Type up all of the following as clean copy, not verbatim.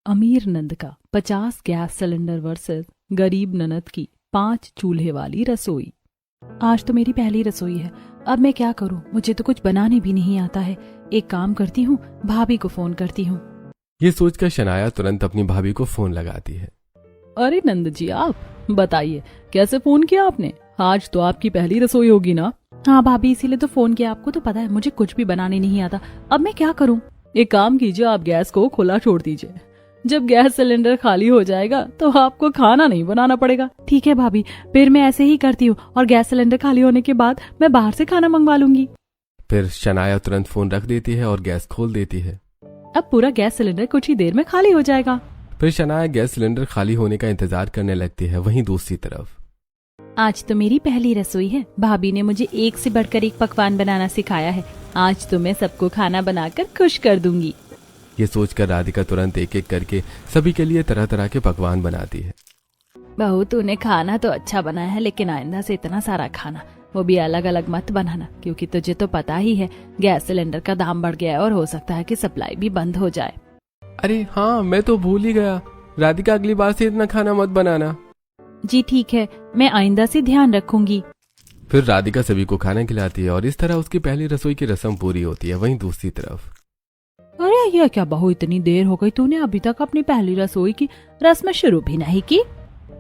अमीर नंद का 50 gas cylinder versus गरीब ननद की 5 चूल्हे वाली रसोई। आज तो मेरी पहली रसोई है, अब मैं क्या करूं? मुझे तो कुछ बनाने भी नहीं आता है। एक काम करती हूँ, भाभी को फोन करती हूँ। ये सोचकर शनाया तुरंत अपनी भाभी को फोन लगाती है। अरे नंद जी, आप बताइए कैसे फोन किया आपने? आज तो आपकी पहली रसोई होगी ना? हाँ भाभी, इसीलिए तो फोन किया। आपको तो पता है मुझे कुछ भी बनाने नहीं आता। अब मैं क्या करूँ? एक काम कीजिए, आप गैस को खुला छोड़ दीजिए। जब गैस सिलेंडर खाली हो जाएगा तो आपको खाना नहीं बनाना पड़ेगा। ठीक है भाभी, फिर मैं ऐसे ही करती हूँ और गैस सिलेंडर खाली होने के बाद मैं बाहर से खाना मंगवा लूंगी। फिर शनाया तुरंत फोन रख देती है और गैस खोल देती है। अब पूरा गैस सिलेंडर कुछ ही देर में खाली हो जाएगा। फिर शनाया गैस सिलेंडर खाली होने का इंतजार करने लगती है। वहीं दूसरी तरफ आज तो मेरी पहली रसोई है। भाभी ने मुझे एक से बढ़कर एक पकवान बनाना सिखाया है। आज तो मैं सबको खाना बनाकर खुश कर दूंगी। ये सोचकर राधिका तुरंत एक एक करके सभी के लिए तरह तरह के पकवान बनाती है। बहू, तूने खाना तो अच्छा बनाया है, लेकिन आइंदा से इतना सारा खाना, वो भी अलग अलग मत बनाना, क्योंकि तुझे तो पता ही है गैस सिलेंडर का दाम बढ़ गया है और हो सकता है कि सप्लाई भी बंद हो जाए। अरे हाँ, मैं तो भूल ही गया। राधिका, अगली बार से इतना खाना मत बनाना। जी ठीक है, मैं आइंदा से ध्यान रखूंगी। फिर राधिका सभी को खाना खिलाती है और इस तरह उसकी पहली रसोई की रस्म पूरी होती है। वहीं दूसरी तरफ अरे ये क्या बहू, इतनी देर हो गई, तूने अभी तक अपनी पहली रसोई की रस्म शुरू भी नहीं की?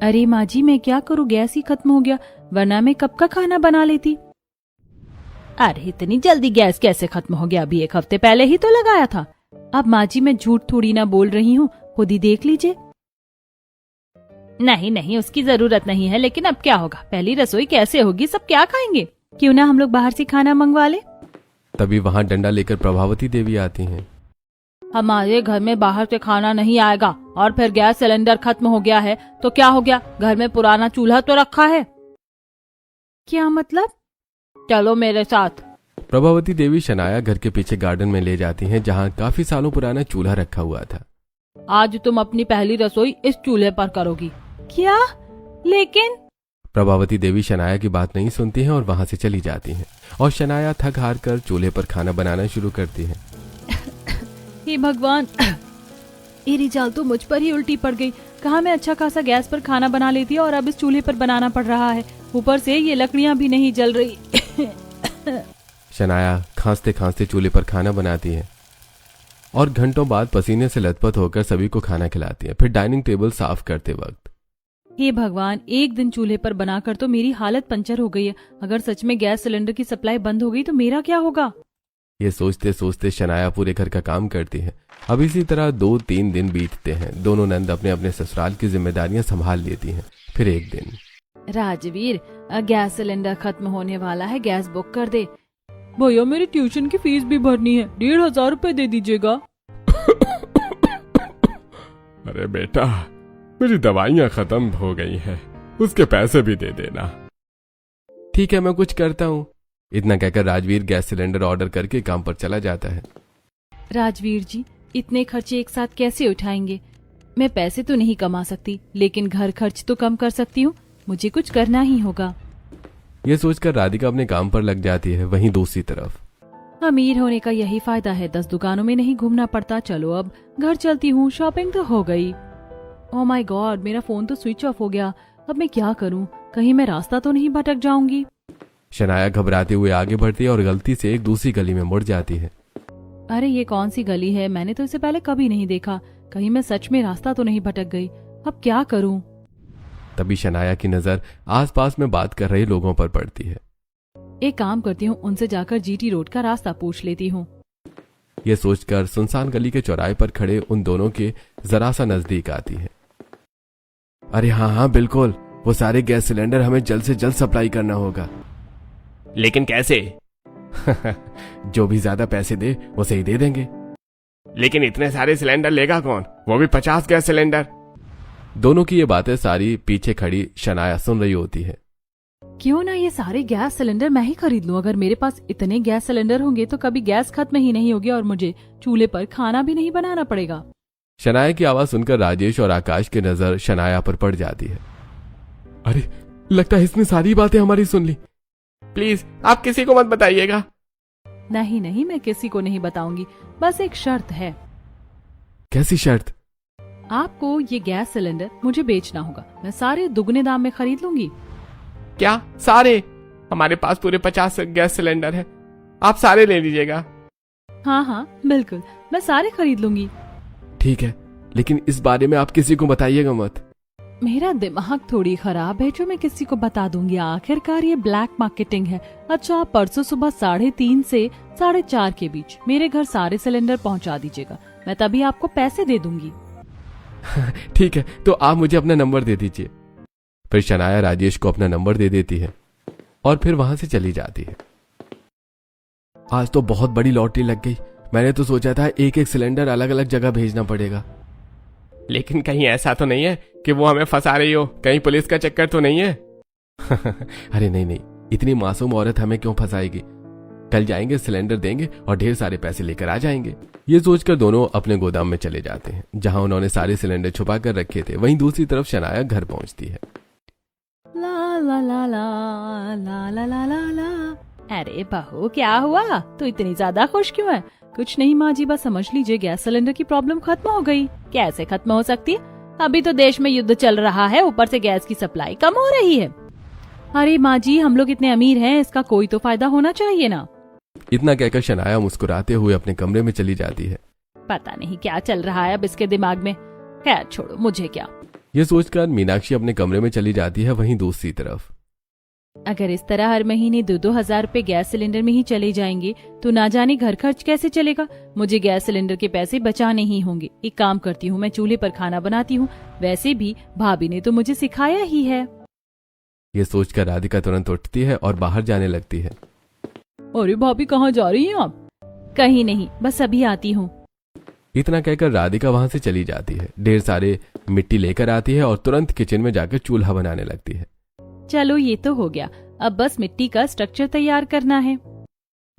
अरे माँ जी, मैं क्या करूँ, गैस ही खत्म हो गया, वरना मैं कब का खाना बना लेती। अरे इतनी जल्दी गैस कैसे खत्म हो गया? अभी 1 हफ्ते पहले ही तो लगाया था। अब माँ जी, मैं झूठ थोड़ी ना बोल रही हूँ, खुद ही देख लीजिए। नहीं नहीं, उसकी जरूरत नहीं है, लेकिन अब क्या होगा? पहली रसोई कैसे होगी? सब क्या खाएंगे? क्यों ना हम लोग बाहर से खाना मंगवा ले। तभी वहाँ डंडा लेकर प्रभावती देवी आती हैं। हमारे घर में बाहर से खाना नहीं आएगा, और फिर गैस सिलेंडर खत्म हो गया है तो क्या हो गया? घर में पुराना चूल्हा तो रखा है। क्या मतलब? चलो मेरे साथ। प्रभावती देवी शनाया घर के पीछे गार्डन में ले जाती हैं, जहाँ काफी सालों पुराना चूल्हा रखा हुआ था। आज तुम अपनी पहली रसोई इस चूल्हे पर करोगी। क्या? लेकिन प्रभावती देवी शनाया की बात नहीं सुनती हैं और वहां से चली जाती हैं और शनाया थक हार कर चूल्हे पर खाना बनाना शुरू करती है। हे भगवान, मेरी जाल तो मुझ पर ही उल्टी पड़ गई। कहाँ मैं अच्छा खासा गैस पर खाना बना लेती और अब इस चूल्हे पर बनाना पड़ रहा है। ऊपर से ये लकड़ियाँ भी नहीं जल रही। शनाया खांसते खांसते चूल्हे पर खाना बनाती है और घंटों बाद पसीने से लथपथ होकर सभी को खाना खिलाती है। फिर डाइनिंग टेबल साफ करते वक्त हे भगवान, एक दिन चूल्हे पर बनाकर तो मेरी हालत पंचर हो गई है। अगर सच में गैस सिलेंडर की सप्लाई बंद हो गई तो मेरा क्या होगा? ये सोचते सोचते शनाया पूरे घर का काम करती है। अब इसी तरह 2-3 दिन बीतते हैं। दोनों नंद अपने अपने ससुराल की जिम्मेदारियां संभाल लेती हैं। फिर एक दिन, राजवीर, गैस सिलेंडर खत्म होने वाला है, गैस बुक कर दे। भैया, मेरी ट्यूशन की फीस भी भरनी है, 1,500 रुपए दे दीजिएगा। अरे बेटा, मेरी दवाइयाँ खत्म हो गई हैं, उसके पैसे भी दे देना। ठीक है, मैं कुछ करता हूँ। इतना कहकर राजवीर गैस सिलेंडर ऑर्डर करके काम पर चला जाता है। राजवीर जी, इतने खर्चे एक साथ कैसे उठाएंगे? मैं पैसे तो नहीं कमा सकती, लेकिन घर खर्च तो कम कर सकती हूँ। मुझे कुछ करना ही होगा। ये सोचकर राधिका अपने काम पर लग जाती है। वहीं दूसरी तरफ अमीर होने का यही फायदा है, 10 दुकानों में नहीं घूमना पड़ता। चलो अब घर चलती हूँ, शॉपिंग तो हो गई। ओह माय गॉड, मेरा फोन तो स्विच ऑफ हो गया। अब मैं क्या करूँ? कहीं मैं रास्ता तो नहीं भटक जाऊंगी? शनाया घबराते हुए आगे बढ़ती है और गलती से एक दूसरी गली में मुड़ जाती है। अरे ये कौन सी गली है? मैंने तो इसे पहले कभी नहीं देखा। कहीं मैं सच में रास्ता तो नहीं भटक गई? अब क्या करूं? तभी शनाया की नजर आसपास में बात कर रहे लोगों पर पड़ती है। एक काम करती हूँ, उनसे जाकर जीटी रोड का रास्ता पूछ लेती हूँ। ये सोचकर सुनसान गली के चौराहे पर खड़े उन दोनों के जरा सा नजदीक आती है। अरे हाँ हाँ बिल्कुल, वो सारे गैस सिलेंडर हमें जल्द से जल्द सप्लाई करना होगा। लेकिन कैसे? जो भी ज्यादा पैसे दे उसे ही दे देंगे। लेकिन इतने सारे सिलेंडर लेगा कौन? वो भी 50 गैस सिलेंडर। दोनों की ये बातें सारी पीछे खड़ी शनाया सुन रही होती है। क्यों ना ये सारे गैस सिलेंडर मैं ही खरीद लूं? अगर मेरे पास इतने गैस सिलेंडर होंगे तो कभी गैस खत्म ही नहीं होगी और मुझे चूल्हे पर खाना भी नहीं बनाना पड़ेगा। शनाया की आवाज सुनकर राजेश और आकाश की नजर शनाया पर पड़ जाती है। अरे, लगता है इसने सारी बातें हमारी सुन ली। प्लीज आप किसी को मत बताइएगा। नहीं नहीं, मैं किसी को नहीं बताऊंगी, बस एक शर्त है। कैसी शर्त? आपको ये गैस सिलेंडर मुझे बेचना होगा, मैं सारे दुगने दाम में खरीद लूंगी। क्या सारे? हमारे पास पूरे 50 गैस सिलेंडर है, आप सारे ले लीजिएगा। हाँ हाँ बिल्कुल, मैं सारे खरीद लूंगी। ठीक है, लेकिन इस बारे में आप किसी को बताइएगा मत। मेरा दिमाग थोड़ी खराब है जो मैं किसी को बता दूंगी, आखिरकार ये ब्लैक मार्केटिंग है। अच्छा, आप परसों सुबह 3:30 से 4:30 के बीच मेरे घर सारे सिलेंडर पहुंचा दीजिएगा, मैं तभी आपको पैसे दे दूंगी। ठीक है, तो आप मुझे अपना नंबर दे दीजिए। फिर शनाया राजेश को अपना नंबर दे देती है और फिर वहां से चली जाती है। आज तो बहुत बड़ी लॉटरी लग गई। मैंने तो सोचा था एक एक सिलेंडर अलग अलग जगह भेजना पड़ेगा। लेकिन कहीं ऐसा तो नहीं है कि वो हमें फंसा रही हो? कहीं पुलिस का चक्कर तो नहीं है? अरे नहीं नहीं, इतनी मासूम औरत हमें क्यों फंसाएगी। कल जाएंगे, सिलेंडर देंगे और ढेर सारे पैसे लेकर आ जाएंगे। ये सोचकर दोनों अपने गोदाम में चले जाते हैं जहां उन्होंने सारे सिलेंडर छुपा कर रखे थे। वहीं दूसरी तरफ शनाया घर पहुंचती है। ला ला ला ला ला ला ला ला ला। अरे बहू, क्या हुआ? तू इतनी ज्यादा खुश क्यों है? कुछ नहीं माँ जी, बस समझ लीजिए गैस सिलेंडर की प्रॉब्लम खत्म हो गई। कैसे खत्म हो सकती है? अभी तो देश में युद्ध चल रहा है, ऊपर से गैस की सप्लाई कम हो रही है। अरे माँ जी, हम लोग इतने अमीर हैं, इसका कोई तो फायदा होना चाहिए ना। इतना कहकर शनाया मुस्कुराते हुए अपने कमरे में चली जाती है। पता नहीं क्या चल रहा है अब इसके दिमाग में। खैर छोड़ो, मुझे क्या। ये सोचकर मीनाक्षी अपने कमरे में चली जाती है। वहीं दूसरी तरफ अगर इस तरह हर महीने 2-2 हजार रुपए गैस सिलेंडर में ही चले जाएंगे तो ना जाने घर खर्च कैसे चलेगा। मुझे गैस सिलेंडर के पैसे बचाने ही होंगे। एक काम करती हूँ, मैं चूल्हे पर खाना बनाती हूँ। वैसे भी भाभी ने तो मुझे सिखाया ही है। ये सोचकर राधिका तुरंत उठती है और बाहर जाने लगती है। अरे भाभी, कहाँ जा रही हैं आप? कहीं नहीं, बस अभी आती हूँ। इतना कहकर राधिका वहां से चली जाती है। ढेर सारे मिट्टी लेकर आती है और तुरंत किचन में जाकर चूल्हा बनाने लगती है। चलो ये तो हो गया, अब बस मिट्टी का स्ट्रक्चर तैयार करना है।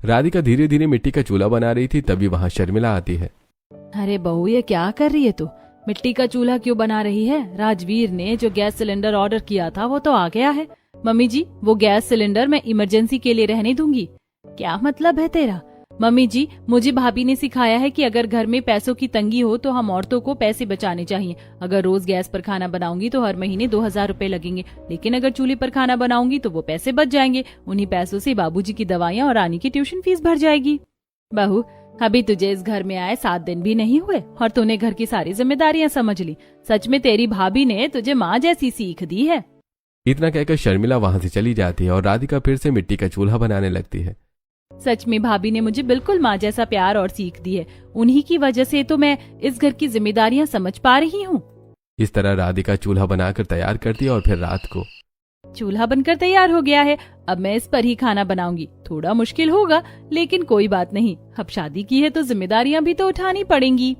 राधिका धीरे धीरे मिट्टी का चूल्हा बना रही थी, तभी वहां शर्मिला आती है। अरे बहू, ये क्या कर रही है तू? मिट्टी का चूल्हा क्यों बना रही है? राजवीर ने जो गैस सिलेंडर ऑर्डर किया था वो तो आ गया है। मम्मी जी, वो गैस सिलेंडर मैं इमरजेंसी के लिए रहने दूंगी। क्या मतलब है तेरा? मम्मी जी, मुझे भाभी ने सिखाया है कि अगर घर में पैसों की तंगी हो तो हम औरतों को पैसे बचाने चाहिए। अगर रोज गैस पर खाना बनाऊंगी तो हर महीने 2,000 रुपए लगेंगे, लेकिन अगर चूल्हे पर खाना बनाऊंगी तो वो पैसे बच जाएंगे। उन्हीं पैसों से बाबूजी की दवाइयाँ और रानी की ट्यूशन फीस भर जाएगी। बहू, अभी तुझे इस घर में आए 7 दिन भी नहीं हुए और तूने घर की सारी जिम्मेदारियां समझ ली। सच में तेरी भाभी ने तुझे माँ जैसी सीख दी है। इतना कहकर शर्मिला वहां से चली जाती है और राधिका फिर से मिट्टी का चूल्हा बनाने लगती है। सच में भाभी ने मुझे बिल्कुल माँ जैसा प्यार और सीख दी है। उन्हीं की वजह से तो मैं इस घर की जिम्मेदारियां समझ पा रही हूँ। इस तरह राधिका चूल्हा बनाकर तैयार करती है और फिर रात को चूल्हा बनकर तैयार हो गया है। अब मैं इस पर ही खाना बनाऊंगी। थोड़ा मुश्किल होगा, लेकिन कोई बात नहीं। अब शादी की है तो जिम्मेदारियां भी तो उठानी पड़ेंगी।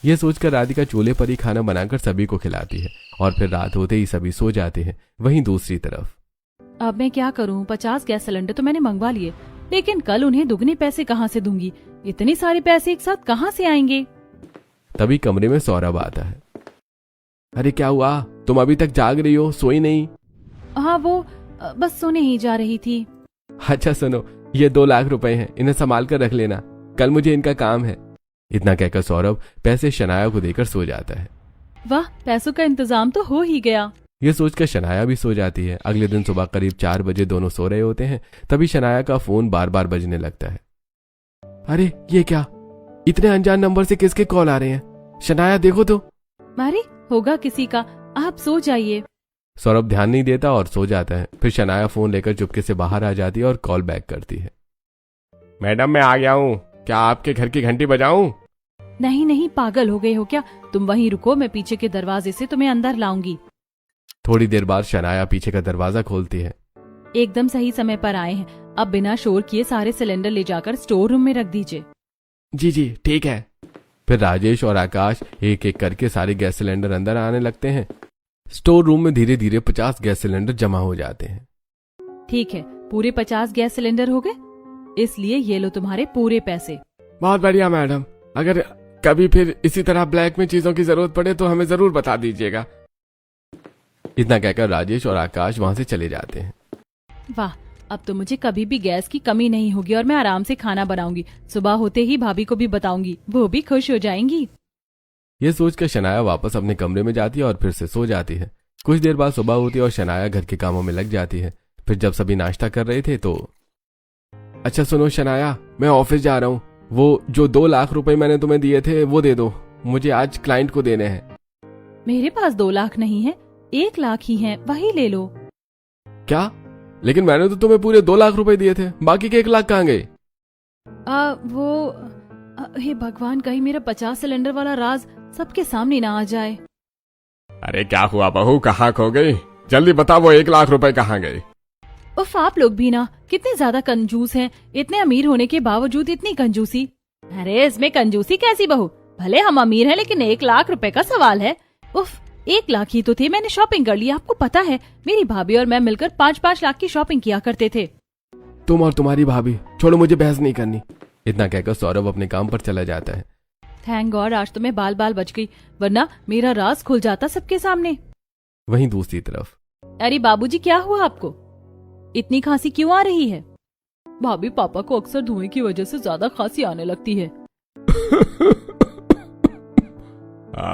ये सोचकर राधिका चूल्हे पर ही खाना बनाकर सभी को खिलाती है और फिर रात होते ही सभी सो जाते हैं। वहीं दूसरी तरफ अब मैं क्या करूं? 50 गैस सिलेंडर तो मैंने मंगवा लिए, लेकिन कल उन्हें दुगने पैसे कहाँ से दूंगी? इतने सारे पैसे एक साथ कहाँ से आएंगे? तभी कमरे में सौरभ आता है। अरे क्या हुआ, तुम अभी तक जाग रही हो, सोई नहीं? हाँ, वो बस सोने ही जा रही थी। अच्छा सुनो, ये 2 लाख रुपए हैं, इन्हें संभाल कर रख लेना, कल मुझे इनका काम है। इतना कहकर सौरभ पैसे शनाया को देकर सो जाता है। वाह, पैसों का इंतजाम तो हो ही गया। ये सोचकर शनाया भी सो जाती है। अगले दिन सुबह करीब 4 बजे दोनों सो रहे होते हैं, तभी शनाया का फोन बार बार बजने लगता है। अरे ये क्या, इतने अनजान नंबर से किसके कॉल आ रहे हैं? शनाया देखो तो। अरे होगा किसी का, आप सो जाइए। सौरभ ध्यान नहीं देता और सो जाता है। फिर शनाया फोन लेकर चुपके से बाहर आ जाती है और कॉल बैक करती है। मैडम मैं आ गया हूँ, क्या आपके घर की घंटी बजाऊं? नहीं नहीं, पागल हो गए हो क्या? तुम वहीं रुको, मैं पीछे के दरवाजे से तुम्हें अंदर लाऊंगी। थोड़ी देर बाद शनाया पीछे का दरवाजा खोलती है। एकदम सही समय पर आए हैं। अब बिना शोर किए सारे सिलेंडर ले जाकर स्टोर रूम में रख दीजिए। जी जी ठीक है। फिर राजेश और आकाश एक एक करके सारे गैस सिलेंडर अंदर आने लगते हैं। स्टोर रूम में धीरे धीरे 50 गैस सिलेंडर जमा हो जाते हैं। ठीक है, पूरे 50 गैस सिलेंडर हो गए, इसलिए ये लो तुम्हारे पूरे पैसे। बहुत बढ़िया मैडम, अगर कभी फिर इसी तरह ब्लैक में चीजों की जरूरत पड़े तो हमें जरूर बता दीजिएगा। इतना कहकर राजेश और आकाश वहां से चले जाते हैं। वाह, अब तो मुझे कभी भी गैस की कमी नहीं होगी और मैं आराम से खाना बनाऊंगी। सुबह होते ही भाभी को भी बताऊंगी, वो भी खुश हो जाएंगी। ये सोचकर शनाया वापस अपने कमरे में जाती है और फिर से सो जाती है। कुछ देर बाद सुबह होती है और शनाया घर के कामों में लग जाती है। फिर जब सभी नाश्ता कर रहे थे तो अच्छा सुनो शनाया, मैं ऑफिस जा रहा हूँ, वो जो 2 लाख रुपए मैंने तुम्हें दिए थे वो दे दो, मुझे आज क्लाइंट को देने हैं। मेरे पास 2 लाख नहीं है, 1 लाख ही है, वही ले लो। क्या? लेकिन मैंने तो तुम्हें पूरे 2 लाख रुपए दिए थे, बाकी के 1 लाख कहाँ गए? हे भगवान, कहीं मेरा 50 सिलेंडर वाला राज सबके सामने ना आ जाए। अरे क्या हुआ बहू, कहाँ खो गई? जल्दी बताओ वो 1 लाख रुपए कहाँ गए? उफ, आप लोग भी ना कितने ज्यादा कंजूस हैं, इतने अमीर होने के बावजूद इतनी कंजूसी। अरे इसमें कंजूसी कैसी बहू, भले हम अमीर हैं लेकिन 1 लाख रुपए का सवाल है। उफ, 1 लाख ही तो थे, मैंने शॉपिंग कर ली। आपको पता है मेरी भाभी और मैं मिलकर 5-5 लाख की शॉपिंग किया करते थे। तुम और तुम्हारी भाभी, छोड़ो, मुझे बहस नहीं करनी। इतना कहकर सौरभ अपने काम पर चला जाता है। थैंक गॉड आज तो मैं बाल बाल बच गई, वरना मेरा राज खुल जाता सबके सामने। वहीं दूसरी तरफ, अरे बाबूजी, क्या हुआ आपको? इतनी खांसी क्यों आ रही है? भाभी, पापा को अक्सर धुएं की वजह से ज्यादा खांसी आने लगती है।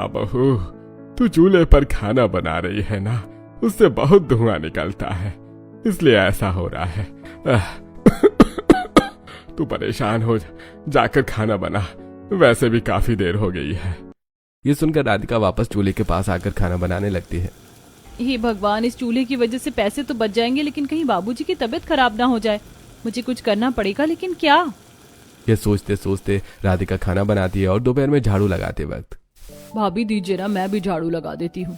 बहू, तू चूल्हे पर खाना बना रही है ना, उससे बहुत धुआं निकलता है, इसलिए ऐसा हो रहा है। तू परेशान हो जाकर खाना बना, वैसे भी काफी देर हो गई है। ये सुनकर राधिका वापस चूल्हे के पास आकर खाना बनाने लगती है। हे भगवान, इस चूल्हे की वजह से पैसे तो बच जाएंगे, लेकिन कहीं बाबूजी की तबीयत खराब ना हो जाए। मुझे कुछ करना पड़ेगा, लेकिन क्या? ये सोचते सोचते राधिका खाना बनाती है और दोपहर में झाड़ू लगाते वक्त, भाभी दीजिए ना, मैं भी झाड़ू लगा देती हूँ।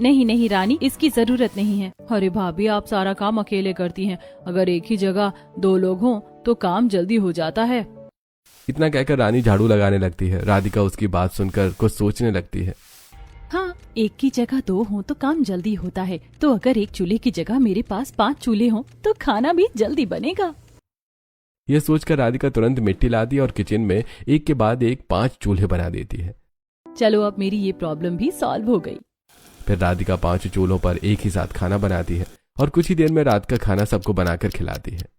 नहीं नहीं रानी, इसकी जरूरत नहीं है। अरे भाभी, आप सारा काम अकेले करती हैं, अगर एक ही जगह 2 लोग हों तो काम जल्दी हो जाता है। इतना कहकर रानी झाड़ू लगाने लगती है। राधिका उसकी बात सुनकर कुछ सोचने लगती है। हाँ, एक की जगह 2 हों तो काम जल्दी होता है, तो अगर एक चूल्हे की जगह मेरे पास 5 चूल्हे हों तो खाना भी जल्दी बनेगा। यह सोचकर राधिका तुरंत मिट्टी लाती है और किचन में एक के बाद एक 5 चूल्हे बना देती है। चलो, अब मेरी ये प्रॉब्लम भी सॉल्व हो गई। फिर राधिका 5 चूल्हों पर एक ही साथ खाना बनाती है और कुछ ही देर में रात का खाना सबको बनाकर खिलाती है।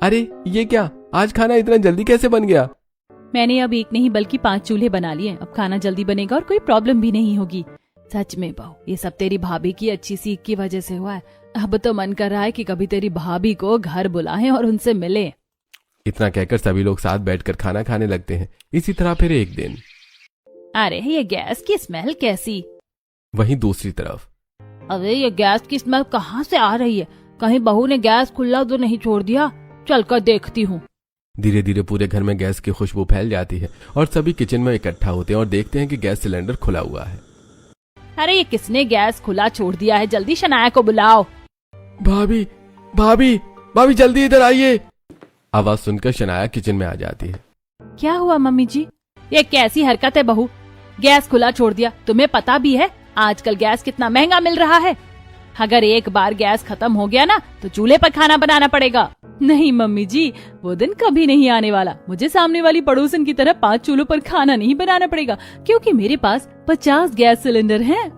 अरे ये क्या, आज खाना इतना जल्दी कैसे बन गया? मैंने अब एक नहीं बल्कि 5 चूल्हे बना लिए, अब खाना जल्दी बनेगा और कोई प्रॉब्लम भी नहीं होगी। सच में बहू, ये सब तेरी भाभी की अच्छी सीख की वजह से हुआ है। अब तो मन कर रहा है कि कभी तेरी भाभी को घर बुलाएं और उनसे मिले। इतना कहकर सभी लोग साथ बैठकर खाना खाने लगते हैं। इसी तरह फिर एक दिन, अरे ये गैस की स्मेल कैसी? वहीं दूसरी तरफ, अरे ये गैस की स्मेल कहाँ से आ रही है? कहीं बहू ने गैस खुला तो नहीं छोड़ दिया? चलकर देखती हूँ। धीरे धीरे पूरे घर में गैस की खुशबू फैल जाती है और सभी किचन में इकट्ठा होते हैं और देखते हैं कि गैस सिलेंडर खुला हुआ है। अरे ये किसने गैस खुला छोड़ दिया है? जल्दी शनाया को बुलाओ। भाभी, भाभी, भाभी जल्दी इधर आइए। आवाज सुनकर शनाया किचन में आ जाती है। क्या हुआ मम्मी जी? ये कैसी हरकत है बहू? गैस खुला छोड़ दिया? तुम्हें पता भी है आजकल गैस कितना महंगा मिल रहा है? अगर एक बार गैस खत्म हो गया ना तो चूल्हे पर खाना बनाना पड़ेगा। नहीं मम्मी जी, वो दिन कभी नहीं आने वाला। मुझे सामने वाली पड़ोसन की तरह 5 चूल्हों पर खाना नहीं बनाना पड़ेगा, क्योंकि मेरे पास 50 गैस सिलेंडर हैं।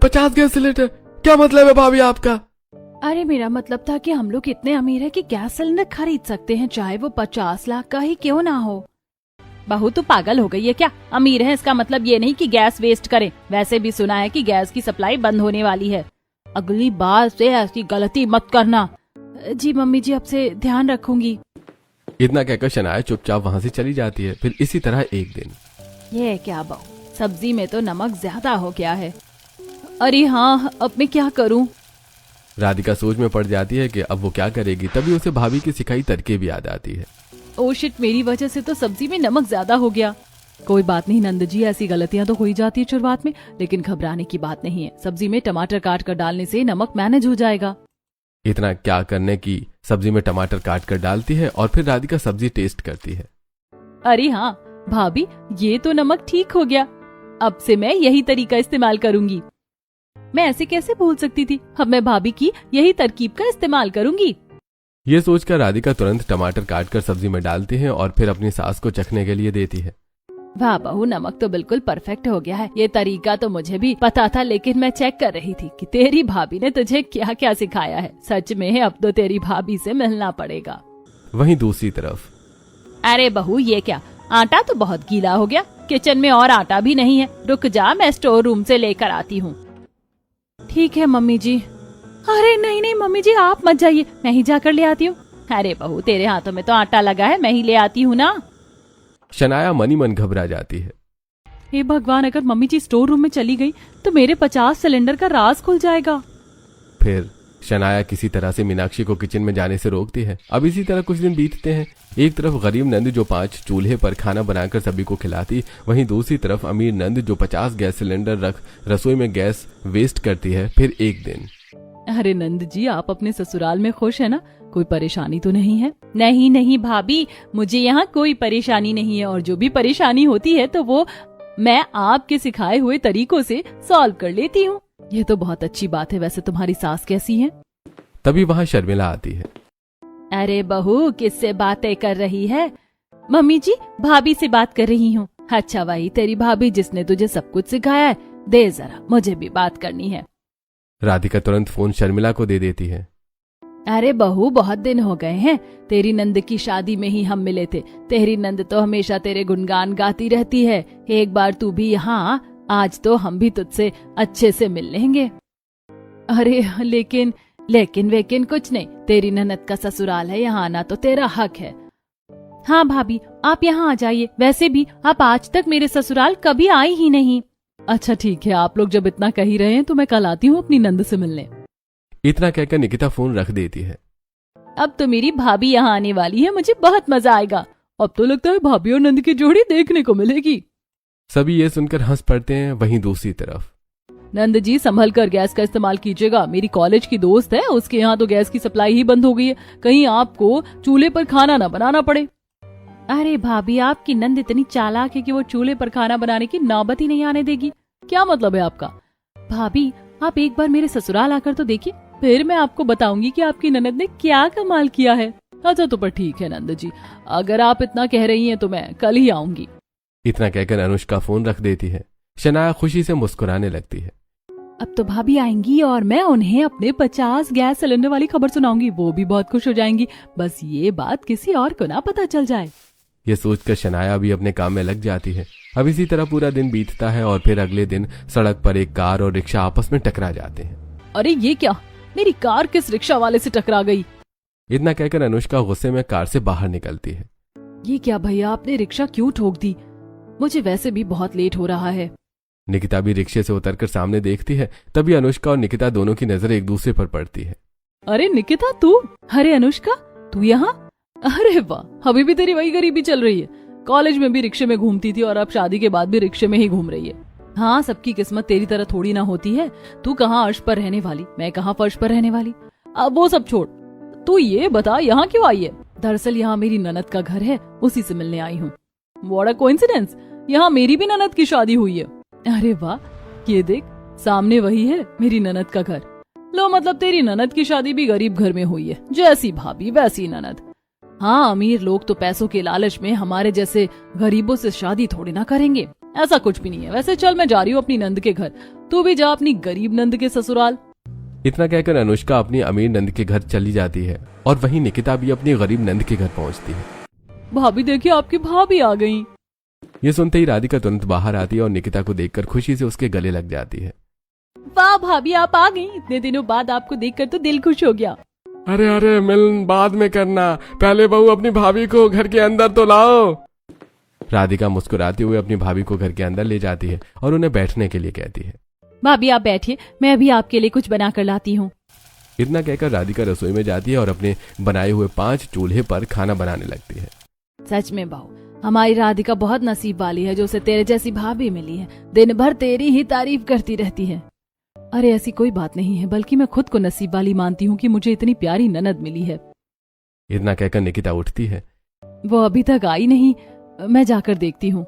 50 गैस सिलेंडर? क्या मतलब है भाभी आपका? अरे मेरा मतलब था कि हम लोग इतने अमीर हैं कि गैस सिलेंडर खरीद सकते हैं, चाहे वो 50 लाख का ही क्यों ना हो। बहू तू पागल हो गई है क्या? अमीर है इसका मतलब ये नहीं कि गैस वेस्ट करें। वैसे भी सुना है कि गैस की सप्लाई बंद होने वाली है। अगली बार से ऐसी गलती मत करना। जी मम्मी जी, अब से ध्यान रखूंगी। इतना कहकर शनाया चुपचाप वहाँ से चली जाती है। फिर इसी तरह एक दिन, ये क्या बहू, सब्जी में तो नमक ज्यादा हो गया है। अरे हाँ, अब मैं क्या करूं? राधिका सोच में पड़ जाती है कि अब वो क्या करेगी। तभी उसे भाभी की सिखाई तरकीब याद आती है। ओ शिट, मेरी वजह से तो सब्जी में नमक ज्यादा हो गया। कोई बात नहीं नंद जी, ऐसी गलतियां तो हो ही जाती है शुरुआत में, लेकिन घबराने की बात नहीं है। सब्जी में टमाटर काट कर डालने से नमक मैनेज हो जाएगा। इतना क्या करने की सब्जी में टमाटर काट कर डालती है और फिर राधिका सब्जी टेस्ट करती है। अरे हाँ भाभी, ये तो नमक ठीक हो गया। अब से मैं यही तरीका इस्तेमाल करूंगी। मैं ऐसे कैसे भूल सकती थी? अब मैं भाभी की यही तरकीब का इस्तेमाल करूंगी। ये सोचकर राधिका तुरंत टमाटर काटकर सब्जी में डालती है और फिर अपनी सास को चखने के लिए देती है। वाह बहू, नमक तो बिल्कुल परफेक्ट हो गया है। ये तरीका तो मुझे भी पता था, लेकिन मैं चेक कर रही थी कि तेरी भाभी ने तुझे क्या क्या सिखाया है। सच में अब तो तेरी भाभी से मिलना पड़ेगा। वहीं दूसरी तरफ, अरे बहू, ये क्या, आटा तो बहुत गीला हो गया। किचन में और आटा भी नहीं है। रुक जा, मैं स्टोर रूम से लेकर आती हूँ। ठीक है मम्मी जी। अरे नहीं नहीं मम्मी जी, आप मत जाइए, मैं ही जाकर ले आती हूँ। अरे बहू, तेरे हाथों में तो आटा लगा है, मैं ही ले आती हूँ ना। शनाया मनी मन घबरा जाती है। हे भगवान, अगर मम्मी जी स्टोर रूम में चली गई तो मेरे 50 सिलेंडर का राज खुल जाएगा। फिर शनाया किसी तरह से मीनाक्षी को किचन में जाने से रोकती है। अब इसी तरह कुछ दिन बीतते हैं। एक तरफ गरीब नंद जो 5 चूल्हे पर खाना बनाकर सभी को खिलाती, वहीं दूसरी तरफ अमीर नंद जो 50 गैस सिलेंडर रख रसोई में गैस वेस्ट करती है। फिर एक दिन, अरे नंद जी, आप अपने ससुराल में खुश है ना? कोई परेशानी तो नहीं है? नहीं नहीं भाभी, मुझे यहाँ कोई परेशानी नहीं है, और जो भी परेशानी होती है तो वो मैं आपके सिखाए हुए तरीकों से सॉल्व कर लेती हूँ। ये तो बहुत अच्छी बात है। वैसे तुम्हारी सास कैसी है? तभी वहां शर्मिला आती है। अरे बहू, किससे बातें कर रही है? मम्मी जी, भाभी से बात कर रही हूँ। अच्छा, वही तेरी भाभी जिसने तुझे सब कुछ सिखाया है? दे जरा, मुझे भी बात करनी है। राधिका तुरंत फोन शर्मिला को दे देती है। अरे बहू, बहुत दिन हो गए हैं। तेरी नंद की शादी में ही हम मिले थे। तेरी नंद तो हमेशा तेरे गुणगान गाती रहती है। एक बार तू भी यहाँ, आज तो हम भी तुझसे अच्छे से मिल लेंगे। अरे लेकिन वेकिन कुछ नहीं, तेरी ननद का ससुराल है, यहाँ आना तो तेरा हक है। हाँ भाभी, आप यहाँ आ जाइए। वैसे भी आप आज तक मेरे ससुराल कभी आई ही नहीं। अच्छा ठीक है, आप लोग जब इतना कह ही रहे हैं तो मैं कल आती हूँ अपनी नंद से मिलने। इतना कहकर निकिता फोन रख देती है। अब तो मेरी भाभी यहाँ आने वाली है, मुझे बहुत मजा आएगा। अब तो लगता है भाभी और नंद की जोड़ी देखने को मिलेगी। सभी ये सुनकर हंस पड़ते हैं। वहीं दूसरी तरफ, नंद जी, संभल कर गैस का इस्तेमाल कीजिएगा। मेरी कॉलेज की दोस्त है, उसके यहाँ तो गैस की सप्लाई ही बंद हो गई है। कहीं आपको चूल्हे पर खाना न बनाना पड़े। अरे भाभी, आपकी नंद इतनी चालाक है कि वो चूल्हे पर खाना बनाने की नौबत ही नहीं आने देगी। क्या मतलब है आपका? भाभी, आप एक बार मेरे ससुराल आकर तो देखिए, फिर मैं आपको बताऊंगी कि आपकी ननद ने क्या कमाल किया है। अच्छा तो पर ठीक है नंद जी, अगर आप इतना कह रही हैं तो मैं कल ही आऊंगी। इतना कहकर अनुष्का फोन रख देती है। शनाया खुशी से मुस्कुराने लगती है। अब तो भाभी आएंगी और मैं उन्हें अपने 50 गैस सिलेंडर वाली खबर सुनाऊंगी। वो भी बहुत खुश हो जाएंगी। बस ये बात किसी और को ना पता चल जाए। ये सोचकर शनाया भी अपने काम में लग जाती है। अब इसी तरह पूरा दिन बीतता है और फिर अगले दिन सड़क पर एक कार और रिक्शा आपस में टकरा जाते हैं। अरे ये क्या, मेरी कार किस रिक्शा वाले से टकरा गई? इतना कहकर अनुष्का गुस्से में कार से बाहर निकलती है। ये क्या भैया, आपने रिक्शा क्यों ठोक दी? मुझे वैसे भी बहुत लेट हो रहा है। निकिता भी रिक्शे से उतरकर सामने देखती है। तभी अनुष्का और निकिता दोनों की नजर एक दूसरे पर पड़ती है। अरे निकिता, तू? अरे अनुष्का, तू यहाँ? अरे वाह, अभी भी तेरी वही गरीबी चल रही है। कॉलेज में भी रिक्शे में घूमती थी और अब शादी के बाद भी रिक्शे में ही घूम रही है। हाँ, सबकी किस्मत तेरी तरह थोड़ी ना होती है। तू कहाँ अर्श पर रहने वाली, मैं कहाँ फर्श पर रहने वाली। अब वो सब छोड़, तू ये बता यहाँ क्यों आई है? दरअसल यहाँ मेरी ननद का घर है, उसी से मिलने आई हूँ। व्हाट अ कोइंसिडेंस, यहाँ मेरी भी ननद की शादी हुई है। अरे वाह, ये देख, सामने वही है मेरी ननद का घर। लो, मतलब तेरी ननद की शादी भी गरीब घर में हुई है। जैसी भाभी वैसी ननद। हाँ, अमीर लोग तो पैसों के लालच में हमारे जैसे गरीबों से शादी थोड़ी ना करेंगे। ऐसा कुछ भी नहीं है। वैसे चल, मैं जा रही हूँ अपनी नंद के घर, तू भी जा अपनी गरीब नंद के ससुराल। इतना कहकर अनुष्का अपनी अमीर नंद के घर चली जाती है और वहीं निकिता भी अपनी गरीब नंद के घर पहुंचती है। भाभी देखिए, आपकी भाभी आ गई। ये सुनते ही राधिका तुरंत बाहर आती है और निकिता को देखकर खुशी से उसके गले लग जाती है। वाह भाभी, आप आ गई। इतने दिनों बाद आपको देखकर तो दिल खुश हो गया। अरे मिलन बाद में करना, पहले बहू अपनी भाभी को घर के अंदर तो लाओ। राधिका मुस्कुराते हुए अपनी भाभी को घर के अंदर ले जाती है और उन्हें बैठने के लिए कहती है। भाभी आप बैठिए, मैं अभी आपके लिए कुछ बना कर लाती हूँ। इतना कहकर राधिका रसोई में जाती है और अपने बनाए हुए 5 चूल्हे पर खाना बनाने लगती है। सच में बहू, हमारी राधिका बहुत नसीब वाली है जो उसे तेरे जैसी भाभी मिली है। दिन भर तेरी ही तारीफ करती रहती है। अरे ऐसी कोई बात नहीं है, बल्कि मैं खुद को नसीब वाली मानती हूँ कि मुझे इतनी प्यारी ननद मिली है। इतना कहकर निकिता उठती है। वो अभी तक आई नहीं, मैं जाकर देखती हूँ।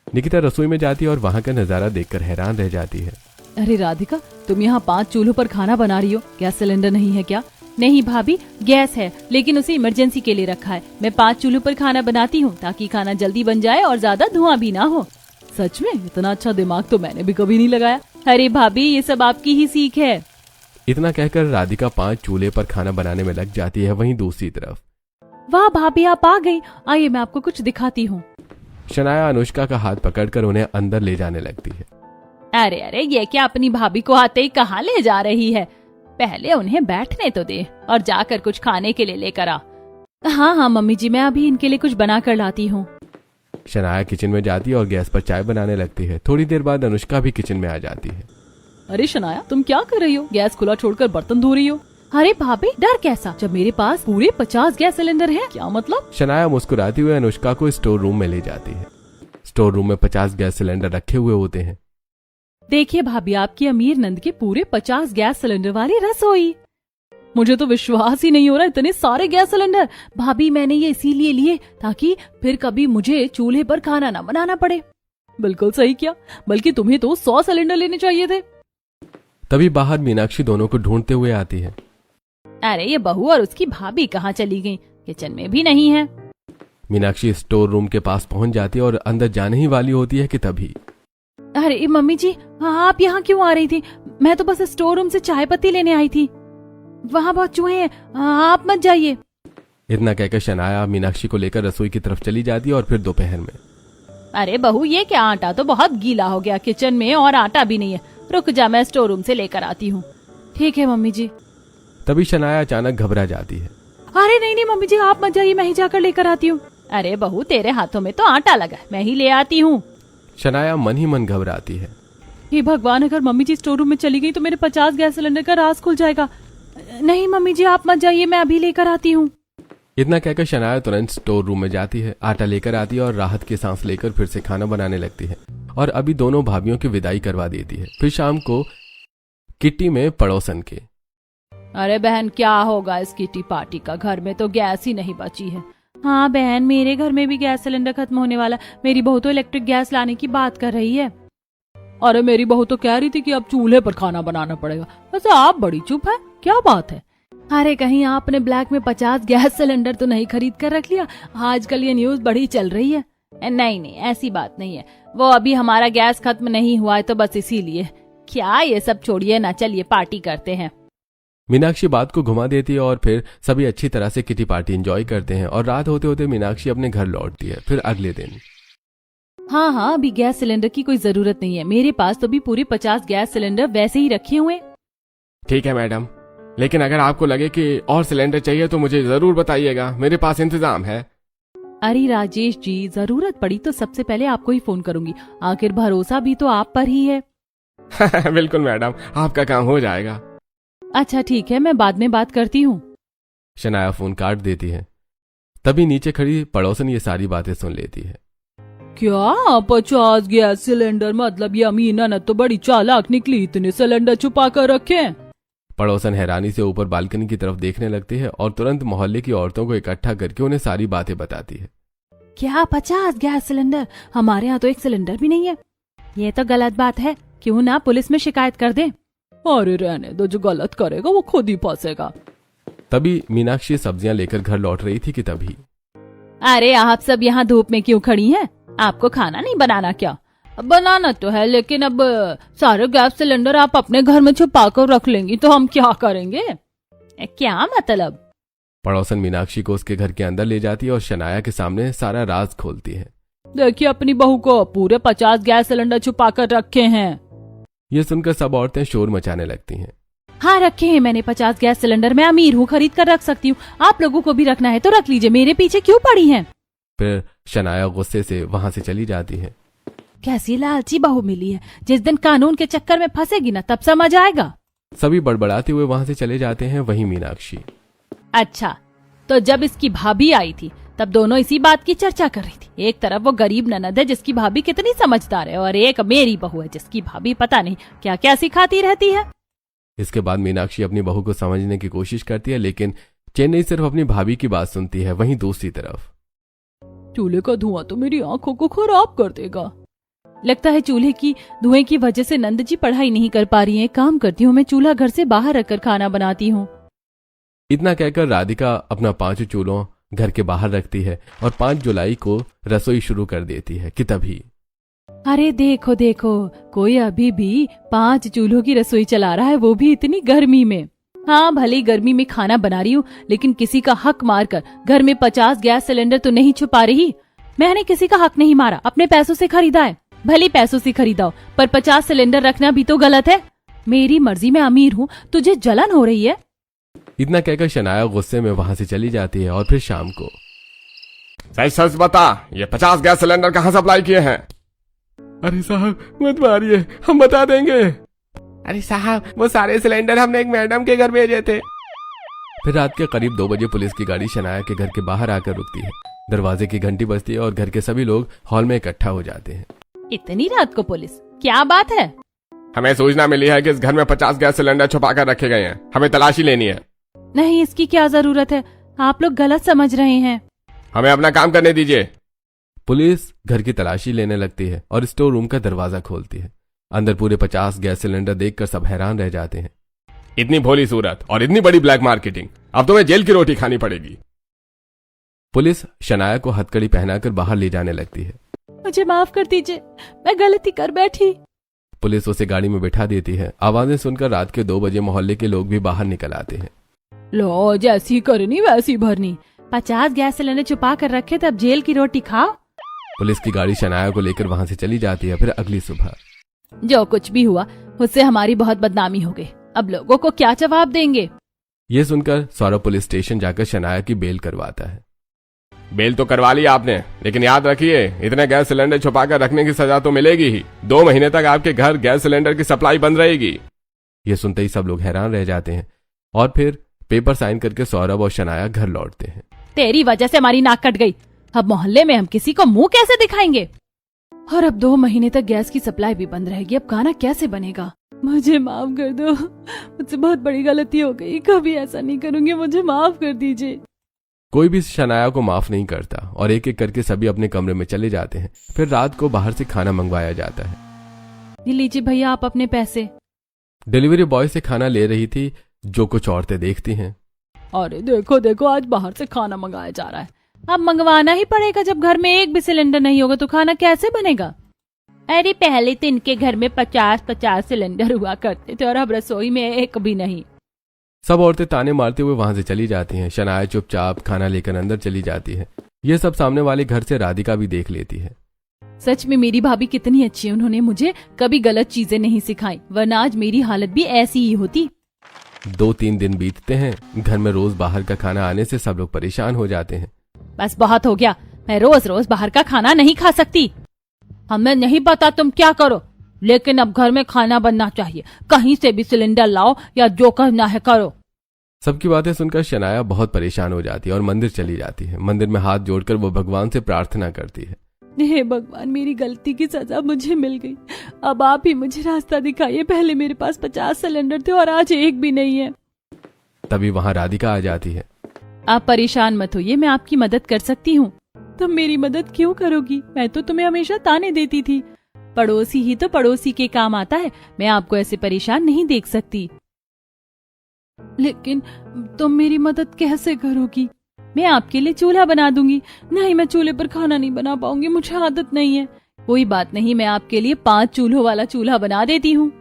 निकिता रसोई में जाती है और वहाँ का नजारा देखकर हैरान रह जाती है। अरे राधिका, तुम यहाँ 5 चूल्हों पर खाना बना रही हो, गैस सिलेंडर नहीं है क्या? नहीं भाभी, गैस है, लेकिन उसे इमरजेंसी के लिए रखा है। मैं 5 चूल्हों पर खाना बनाती हूँ ताकि खाना जल्दी बन जाए और ज्यादा धुआं भी ना हो। सच में? इतना अच्छा दिमाग तो मैंने भी कभी नहीं लगाया। अरे भाभी, ये सब आपकी ही सीख है। इतना कहकर राधिका 5 चूल्हे पर खाना बनाने में लग जाती है। वहीं दूसरी तरफ, वाह भाभी, आप आ गई। आइए मैं आपको कुछ दिखाती हूँ। शनाया अनुष्का का हाथ पकड़कर उन्हें अंदर ले जाने लगती है। अरे अरे, ये क्या अपनी भाभी को आते ही कहाँ ले जा रही है? पहले उन्हें बैठने तो दे और जाकर कुछ खाने के लिए लेकर आ। हाँ हाँ मम्मी जी, मैं अभी इनके लिए कुछ बना कर लाती हूँ। शनाया किचन में जाती है और गैस पर चाय बनाने लगती है। थोड़ी देर बाद अनुष्का भी किचन में आ जाती है। अरे शनाया, तुम क्या कर रही हो? गैस खुला छोड़कर बर्तन धो रही हो? अरे भाभी, डर कैसा, जब मेरे पास पूरे 50 गैस सिलेंडर हैं। क्या मतलब? शनाया मुस्कुराती हुए अनुष्का को स्टोर रूम में ले जाती है। स्टोर रूम में 50 गैस सिलेंडर रखे हुए होते हैं। देखिए भाभी, आपकी अमीर नंद के पूरे 50 गैस सिलेंडर वाली रसोई। मुझे तो विश्वास ही नहीं हो रहा, इतने सारे गैस सिलेंडर। भाभी, मैंने ये इसीलिए लिए ताकि फिर कभी मुझे चूल्हे पर खाना ना बनाना पड़े। बिल्कुल सही किया, बल्कि तुम्हें तो 100 सिलेंडर लेने चाहिए थे। तभी बाहर मीनाक्षी दोनों को ढूंढते हुए आती है। अरे ये बहू और उसकी भाभी कहाँ चली गई? किचन में भी नहीं है। मीनाक्षी स्टोर रूम के पास पहुंच जाती है और अंदर जाने ही वाली होती है कि तभी अरे मम्मी जी, आप यहाँ क्यों आ रही थी? मैं तो बस स्टोर रूम से चाय पत्ती लेने आई थी। वहाँ बहुत चूहे हैं, आप मत जाइए। इतना कहकर शनाया मीनाक्षी को लेकर रसोई की तरफ चली जाती है। और फिर दोपहर में, अरे बहू, ये क्या, आटा तो बहुत गीला हो गया किचन में और आटा भी नहीं है। रुक जा, मैं स्टोर रूम से लेकर आती हूँ। ठीक है मम्मी जी। तभी शनाया अचानक घबरा जाती है। अरे नहीं नहीं मम्मी जी, आप मत जाइए, मैं ही जाकर लेकर आती हूँ। अरे बहू, तेरे हाथों में तो आटा लगा, मैं ही ले आती हूँ। शनाया मन ही मन घबराती है। हे भगवान, अगर मम्मी जी स्टोर रूम में चली गई तो मेरे 50 गैस सिलेंडर का राज खुल जाएगा। नहीं मम्मी जी, आप मत जाइए, मैं अभी लेकर आती हूँ। इतना कहकर शनाया तुरंत स्टोर रूम में जाती है, आटा लेकर आती है और राहत की सांस लेकर फिर से खाना बनाने लगती है। और अभी दोनों भाभियों की विदाई करवा देती है। फिर शाम को किट्टी में पड़ोसन के। अरे बहन, क्या होगा इस किटी पार्टी का? घर में तो गैस ही नहीं बची है। हाँ बहन, मेरे घर में भी गैस सिलेंडर खत्म होने वाला। मेरी बहू तो इलेक्ट्रिक गैस लाने की बात कर रही है। अरे मेरी बहू तो कह रही थी कि अब चूल्हे पर खाना बनाना पड़ेगा। वैसे आप बड़ी चुप है, क्या बात है? अरे कहीं आपने ब्लैक में 50 गैस सिलेंडर तो नहीं खरीद कर रख लिया? आजकल ये न्यूज बड़ी चल रही है। नहीं नहीं, ऐसी बात नहीं है। वो अभी हमारा गैस खत्म नहीं हुआ है तो बस इसीलिए। क्या ये सब छोड़िए ना, चलिए पार्टी करते हैं। मीनाक्षी बात को घुमा देती है और फिर सभी अच्छी तरह से किटी पार्टी एंजॉय करते हैं। और रात होते होते मीनाक्षी अपने घर लौटती है। फिर अगले दिन, हाँ, अभी गैस सिलेंडर की कोई जरूरत नहीं है। मेरे पास तो भी पूरे 50 गैस सिलेंडर वैसे ही रखे हुए। ठीक है मैडम, लेकिन अगर आपको लगे कि और सिलेंडर चाहिए तो मुझे जरूर बताइएगा, मेरे पास इंतजाम है। अरे राजेश जी, जरूरत पड़ी तो सबसे पहले आपको ही फोन करूंगी। आखिर भरोसा भी तो आप पर ही है। बिल्कुल मैडम, आपका काम हो जाएगा। अच्छा ठीक है, मैं बाद में बात करती हूँ। शनाया फोन काट देती है। तभी नीचे खड़ी पड़ोसन ये सारी बातें सुन लेती है। क्या 50 गैस सिलेंडर? मतलब ये अमीर ननद तो बड़ी चालाक निकली, इतने सिलेंडर छुपा कर रखे। पड़ोसन हैरानी से ऊपर बालकनी की तरफ देखने लगती है और तुरंत मोहल्ले की औरतों को इकट्ठा करके उन्हें सारी बातें बताती है। क्या 50 गैस सिलेंडर? हमारे यहाँ तो एक सिलेंडर भी नहीं है। ये तो गलत बात है, क्यों ना पुलिस में शिकायत कर दे। अरे रहने दो, जो गलत करेगा वो खुद ही फंसेगा। तभी मीनाक्षी सब्जियां लेकर घर लौट रही थी कि तभी, अरे आप सब यहाँ धूप में क्यों खड़ी हैं? आपको खाना नहीं बनाना क्या? बनाना तो है, लेकिन अब सारे गैस सिलेंडर आप अपने घर में छुपा कर रख लेंगी तो हम क्या करेंगे? क्या मतलब? पड़ोसन मीनाक्षी को उसके घर के अंदर ले जाती है और शनाया के सामने सारा राज खोलती है। देखिए अपनी बहू को, पूरे 50 गैस सिलेंडर छुपा कर रखे हैं। ये सुनकर सब औरतें शोर मचाने लगती हैं। हाँ रखे हैं मैंने 50 गैस सिलेंडर, मैं अमीर हूँ, खरीद कर रख सकती हूँ। आप लोगों को भी रखना है तो रख लीजिए, मेरे पीछे क्यों पड़ी हैं? फिर शनाया गुस्से से वहां से चली जाती है। कैसी लालची बहू मिली है, जिस दिन कानून के चक्कर में फंसेगी ना तब समझ आएगा। सभी बड़बड़ाते हुए वहां से चले जाते हैं। वहीं मीनाक्षी, अच्छा, तो जब इसकी भाभी आई थी तब दोनों इसी बात की चर्चा कर रही थी। एक तरफ वो गरीब ननद है जिसकी भाभी कितनी समझदार है, और एक मेरी बहू है जिसकी भाभी पता नहीं क्या क्या सिखाती रहती है। इसके बाद मीनाक्षी अपनी बहू को समझने की कोशिश करती है, लेकिन चेन्नई सिर्फ अपनी भाभी की बात सुनती है। वहीं दूसरी तरफ, चूल्हे का धुआं तो मेरी आंखों को खराब कर देगा। लगता है चूल्हे की धुएं की वजह से नंद जी पढ़ाई नहीं कर पा रही हैं। काम करती हूँ, मैं चूल्हा घर से बाहर रखकर खाना बनाती हूँ। इतना कहकर राधिका अपना 5 चूल्हों घर के बाहर रखती है और 5 जुलाई को रसोई शुरू कर देती है कि तभी, अरे देखो देखो, कोई अभी भी 5 चूल्हों की रसोई चला रहा है, वो भी इतनी गर्मी में। हाँ भले गर्मी में खाना बना रही हूँ, लेकिन किसी का हक मारकर घर में 50 गैस सिलेंडर तो नहीं छुपा रही। मैंने किसी का हक नहीं मारा, अपने पैसों से खरीदा है। भली पैसों से खरीदा हो, पर 50 सिलेंडर रखना भी तो गलत है। मेरी मर्जी में अमीर हूँ, तुझे जलन हो रही है। इतना कहकर शनाया गुस्से में वहां से चली जाती है और फिर शाम को। सच सच बता, ये 50 गैस सिलेंडर कहाँ सप्लाई किए हैं? अरे साहब मत मारिए, हम बता देंगे। अरे साहब, वो सारे सिलेंडर हमने एक मैडम के घर भेजे थे। फिर रात के करीब 2 बजे पुलिस की गाड़ी शनाया के घर के बाहर आकर रुकती है। दरवाजे की घंटी बजती है और घर के सभी लोग हॉल में इकट्ठा हो जाते हैं। इतनी रात को पुलिस, क्या बात है? हमें सूचना मिली है कि इस घर में 50 गैस सिलेंडर छुपा कर रखे गए हैं, हमें तलाशी लेनी है। नहीं, इसकी क्या जरूरत है, आप लोग गलत समझ रहे हैं। हमें अपना काम करने दीजिए। पुलिस घर की तलाशी लेने लगती है और स्टोर रूम का दरवाजा खोलती है। अंदर पूरे 50 गैस सिलेंडर देखकर सब हैरान रह जाते हैं। इतनी भोली सूरत और इतनी बड़ी ब्लैक मार्केटिंग, अब तुम्हें जेल की रोटी खानी पड़ेगी। पुलिस शनाया को हथकड़ी पहनाकर बाहर ले जाने लगती है। मुझे माफ कर दीजिए, मैं गलती कर बैठी। पुलिस उसे गाड़ी में बिठा देती है। आवाजें सुनकर रात के 2 बजे मोहल्ले के लोग भी बाहर निकल आते हैं। लो, जैसी करनी वैसी भरनी। 50 गैस सिलेंडर छुपा कर रखे थे, अब जेल की रोटी खाओ। पुलिस की गाड़ी शनाया को लेकर वहां से चली जाती है। फिर अगली सुबह जो कुछ भी हुआ उससे हमारी बहुत बदनामी हो गई, अब लोगों को क्या जवाब देंगे? ये सुनकर सौरभ पुलिस स्टेशन जाकर शनाया की बेल करवाता है। बेल तो करवा ली आपने, लेकिन याद रखिए इतने गैस सिलेंडर छुपा कर रखने की सजा तो मिलेगी ही। 2 महीने तक आपके घर गैस सिलेंडर की सप्लाई बंद रहेगी। ये सुनते ही सब लोग हैरान रह जाते हैं और फिर पेपर साइन करके सौरभ और शनाया घर लौटते हैं। तेरी वजह से हमारी नाक कट गई, अब मोहल्ले में हम किसी को मुंह कैसे दिखाएंगे? और अब 2 महीने तक गैस की सप्लाई भी बंद रहेगी, अब खाना कैसे बनेगा? मुझे माफ कर दो, मुझसे बहुत बड़ी गलती हो गई, कभी ऐसा नहीं करूंगी, मुझे माफ कर दीजिए। कोई भी शनाया को माफ नहीं करता और एक एक करके सभी अपने कमरे में चले जाते हैं। फिर रात को बाहर से खाना मंगवाया जाता है। ये लीजिए भैया आप अपने पैसे। डिलीवरी बॉय से खाना ले रही थी, जो कुछ औरतें देखती हैं। अरे देखो देखो, आज बाहर से खाना मंगाया जा रहा है, अब मंगवाना ही पड़ेगा। जब घर में एक भी सिलेंडर नहीं होगा तो खाना कैसे बनेगा? अरे पहले तो इनके घर में 50-50 सिलेंडर हुआ करते थे और अब रसोई में एक भी नहीं। सब औरतें ताने मारते हुए वहां से चली जाती हैं। शनाया चुपचाप खाना लेकर अंदर चली जाती है। ये सब सामने वाले घर से राधिका भी देख लेती है। सच में मेरी भाभी कितनी अच्छी है, उन्होंने मुझे कभी गलत चीजें नहीं सिखाई, वरना आज मेरी हालत भी ऐसी ही होती। 2-3 दिन बीतते हैं। घर में रोज बाहर का खाना आने से सब लोग परेशान हो जाते हैं। बस बहुत हो गया, मैं रोज रोज बाहर का खाना नहीं खा सकती। हमें नहीं पता तुम क्या करो, लेकिन अब घर में खाना बनना चाहिए। कहीं से भी सिलेंडर लाओ या जो करना है करो। सबकी बातें सुनकर शनाया बहुत परेशान हो जाती है और मंदिर चली जाती है। मंदिर में हाथ जोड़कर वो भगवान से प्रार्थना करती है। हे भगवान, मेरी गलती की सजा मुझे मिल गई, अब आप ही मुझे रास्ता दिखाइए। पहले मेरे पास 50 सिलेंडर थे और आज एक भी नहीं है। तभी वहां राधिका आ जाती है। आप परेशान मत होइए, मैं आपकी मदद कर सकती हूँ। तुम मेरी मदद क्यों करोगी? मैं तो तुम्हें हमेशा ताने देती थी। पड़ोसी ही तो पड़ोसी के काम आता है, मैं आपको ऐसे परेशान नहीं देख सकती। लेकिन तुम मेरी मदद कैसे करोगी? मैं आपके लिए चूल्हा बना दूंगी। नहीं, मैं चूल्हे पर खाना नहीं बना पाऊंगी, मुझे आदत नहीं है। कोई बात नहीं, मैं आपके लिए 5 चूल्हों वाला चूल्हा बना देती हूँ।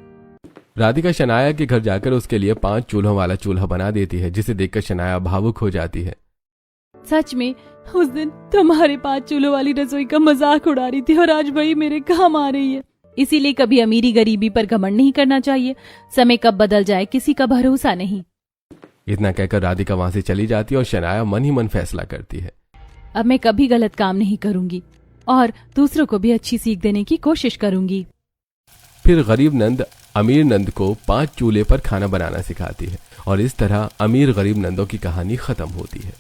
राधिका शनाया के घर जाकर उसके लिए 5 चूल्हों वाला चूल्हा बना देती है, जिसे देखकर शनाया भावुक हो जाती है। सच में उस दिन तुम्हारे 5 चूल्हों वाली रसोई का मजाक उड़ा रही थी और आज वही मेरे काम आ रही है। इसीलिए कभी अमीरी गरीबी पर घमंड नहीं करना चाहिए। समय कब बदल जाए किसी का भरोसा नहीं। इतना कहकर राधिका वहां से चली जाती है और शनाया मन ही मन फैसला करती है, अब मैं कभी गलत काम नहीं करूंगी और दूसरों को भी अच्छी सीख देने की कोशिश करूंगी। फिर गरीब नंद अमीर नंद को 5 चूल्हे पर खाना बनाना सिखाती है और इस तरह अमीर गरीब नंदों की कहानी खत्म होती है।